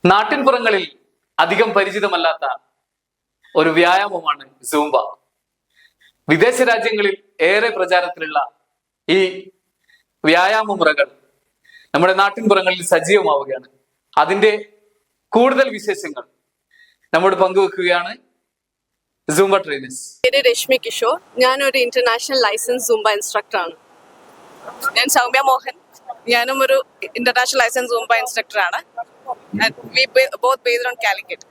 നാട്ടിൻപുറങ്ങളിൽ അധികം പരിചിതമല്ലാത്ത ഒരു വ്യായാമമാണ് സൂംബ. വിദേശ രാജ്യങ്ങളിൽ ഏറെ പ്രചാരത്തിലുള്ള ഈ വ്യായാമ മുറകൾ നമ്മുടെ നാട്ടിൻപുറങ്ങളിൽ സജീവമാവുകയാണ്. അതിന്റെ കൂടുതൽ വിശേഷങ്ങൾ നമ്മോട് പങ്കുവെക്കുകയാണ് സൂംബ ട്രെയിനേഴ്സ്. പേര് രശ്മി കിഷോർ. ഞാനൊരു ഇന്റർനാഷണൽ ലൈസൻസ് സൂംബ ഇൻസ്ട്രക്ടർ ആണ്. ഞാൻ സൗമ്യ മോഹൻ. ഞാനും ഒരു ഇന്റർനാഷണൽ ലൈസൻസ് സൂംബ ഇൻസ്ട്രക്ടർ ആണ്. We both based on Calicut.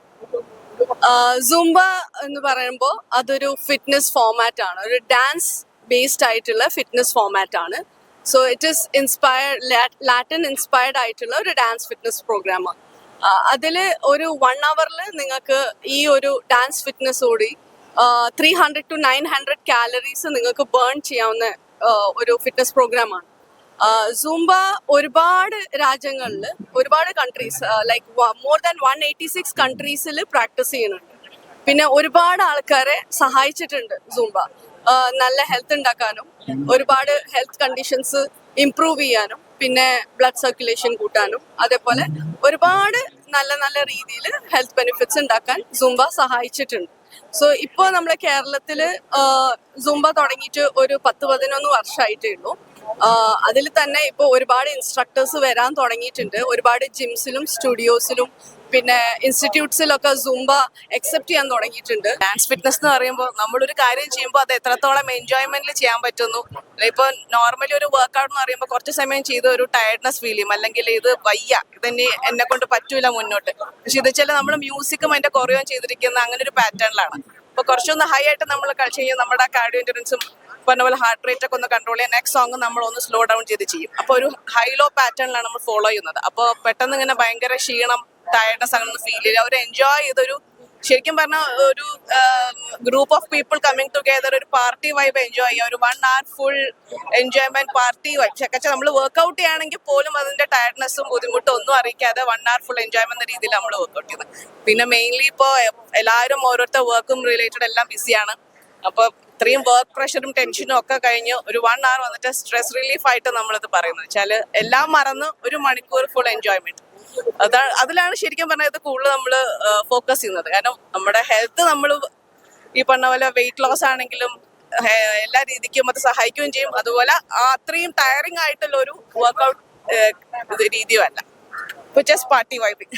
Zumba എന്ന് പറയുമ്പോൾ അതൊരു ഫിറ്റ്നസ് ഫോമാറ്റ് ആണ്, ഒരു ഡാൻസ് ബേസ്ഡ് ആയിട്ടുള്ള ഫിറ്റ്നസ് ഫോമാറ്റ് ആണ്. So it is Latin inspired ആയിട്ടുള്ള ഒരു ഡാൻസ് ഫിറ്റ്നസ് പ്രോഗ്രാമാണ്. അതിൽ ഒരു 1 hour നിങ്ങൾക്ക് ഈ ഒരു ഡാൻസ് ഫിറ്റ്നസ് കൂടി 300 to 900 calories നിങ്ങൾക്ക് ബേൺ ചെയ്യാവുന്ന ഒരു ഫിറ്റ്നസ് പ്രോഗ്രാമാണ്. സൂംബ ഒരുപാട് രാജ്യങ്ങളിൽ, ഒരുപാട് കൺട്രീസ്, ലൈക്ക് മോർ ദാൻ 186 കൺട്രീസിൽ പ്രാക്ടീസ് ചെയ്യുന്നുണ്ട്. പിന്നെ ഒരുപാട് ആൾക്കാരെ സഹായിച്ചിട്ടുണ്ട് സൂംബ. നല്ല ഹെൽത്ത് ഉണ്ടാക്കാനും, ഒരുപാട് ഹെൽത്ത് കണ്ടീഷൻസ് ഇംപ്രൂവ് ചെയ്യാനും, പിന്നെ ബ്ലഡ് സർക്കുലേഷൻ കൂട്ടാനും, അതേപോലെ ഒരുപാട് നല്ല നല്ല രീതിയിൽ ഹെൽത്ത് ബെനിഫിറ്റ്സ് ഉണ്ടാക്കാൻ സൂംബ സഹായിച്ചിട്ടുണ്ട്. സോ ഇപ്പോൾ നമ്മുടെ കേരളത്തിൽ സൂംബ തുടങ്ങിയിട്ട് ഒരു 10-11 വർഷമായിട്ടേ ഉള്ളൂ. അതിൽ തന്നെ ഇപ്പോൾ ഒരുപാട് ഇൻസ്ട്രക്ടേഴ്സ് വരാൻ തുടങ്ങിയിട്ടുണ്ട്. ഒരുപാട് ജിംസിലും സ്റ്റുഡിയോസിലും പിന്നെ ഇൻസ്റ്റിറ്റ്യൂട്ട്സിലൊക്കെ സൂംബ അക്സെപ്റ്റ് ചെയ്യാൻ തുടങ്ങിയിട്ടുണ്ട്. ഡാൻസ് ഫിറ്റ്നസ് എന്ന് പറയുമ്പോൾ നമ്മളൊരു കാര്യം ചെയ്യുമ്പോൾ അത് എത്രത്തോളം എൻജോയ്മെന്റിൽ ചെയ്യാൻ പറ്റുന്നു. ഇപ്പോൾ നോർമലി ഒരു വർക്ക്ഔട്ട് എന്ന് പറയുമ്പോൾ കുറച്ച് സമയം ചെയ്ത് ഒരു ടയർഡ്നെസ് ഫീൽ ചെയ്യും, അല്ലെങ്കിൽ ഇത് വയ്യ, ഇതന്നെ എന്നെ കൊണ്ട് പറ്റൂല മുന്നോട്ട്. പക്ഷെ ഇത് വെച്ചാൽ നമ്മൾ മ്യൂസിക്കും അതിന്റെ കൊറിയോയും ചെയ്തിരിക്കുന്ന അങ്ങനെ ഒരു പാറ്റേണിലാണ്. അപ്പോൾ കുറച്ചൊന്ന് ഹൈ ആയിട്ട് നമ്മൾ കളിച്ച് കഴിഞ്ഞാൽ നമ്മുടെ കാർഡിയോ എൻഡ്യൂറൻസും പറഞ്ഞ പോലെ ഹാർട്ട് റേറ്റ് ഒക്കെ ഒന്ന് കൺട്രോൾ ചെയ്യാൻ നെക്സ്റ്റ് സോങ് നമ്മൾ ഒന്ന് സ്ലോ ഡൗൺ ചെയ്ത് ചെയ്യും. അപ്പോൾ ഒരു ഹൈ ലോ പാറ്റേണിലാണ് നമ്മൾ ഫോളോ ചെയ്യുന്നത്. അപ്പോൾ പെട്ടെന്ന് ഇങ്ങനെ ഭയങ്കര ക്ഷീണം, ടയർഡ്നെസ് അങ്ങനെ ഫീൽ ചെയ്യില്ല. അവർ എൻജോയ് ചെയ്തൊരു, ശരിക്കും പറഞ്ഞാൽ ഒരു group of people coming together, ഒരു പാർട്ടി വൈബ് എൻജോയ് ചെയ്യുക. ഒരു 1 hour full enjoyment party vibe. ചക്കച്ച നമ്മൾ വർക്ക്ഔട്ട് ചെയ്യുകയാണെങ്കിൽ പോലും അതിന്റെ ടയർഡ്നെസ്സും ബുദ്ധിമുട്ടും ഒന്നും അറിയിക്കാതെ 1 hour ഫുൾ എൻജോയ്മെന്റ് രീതിയിൽ നമ്മൾ വർക്ക്ഔട്ട് ചെയ്യുന്നത്. പിന്നെ മെയിൻലി ഇപ്പോൾ എല്ലാവരും ഓരോരുത്തർ വർക്കും റിലേറ്റഡ് എല്ലാം ബിസിയാണ്. അപ്പോൾ ഇത്രയും വർക്ക് പ്രഷറും ടെൻഷനും ഒക്കെ കഴിഞ്ഞ് ഒരു 1 hour വന്നിട്ട് സ്ട്രെസ് റിലീഫ് ആയിട്ട് നമ്മളിത് പറയുന്നത് വെച്ചാൽ എല്ലാം മറന്ന് 1 മണിക്കൂർ ഫുൾ എൻജോയ്മെന്റ്. അതിലാണ് ശരിക്കും പറഞ്ഞത് കൂടുതൽ നമ്മൾ ഫോക്കസ് ചെയ്യുന്നത്. കാരണം നമ്മുടെ ഹെൽത്ത് നമ്മൾ ഈ പറഞ്ഞ പോലെ വെയിറ്റ് ലോസ് ആണെങ്കിലും എല്ലാ രീതിക്കും അത് സഹായിക്കുകയും ചെയ്യും. അതുപോലെ അത്രയും ടയറിങ് ആയിട്ടുള്ള ഒരു വർക്ക്ഔട്ട് രീതിയും അല്ല. Just party vibing.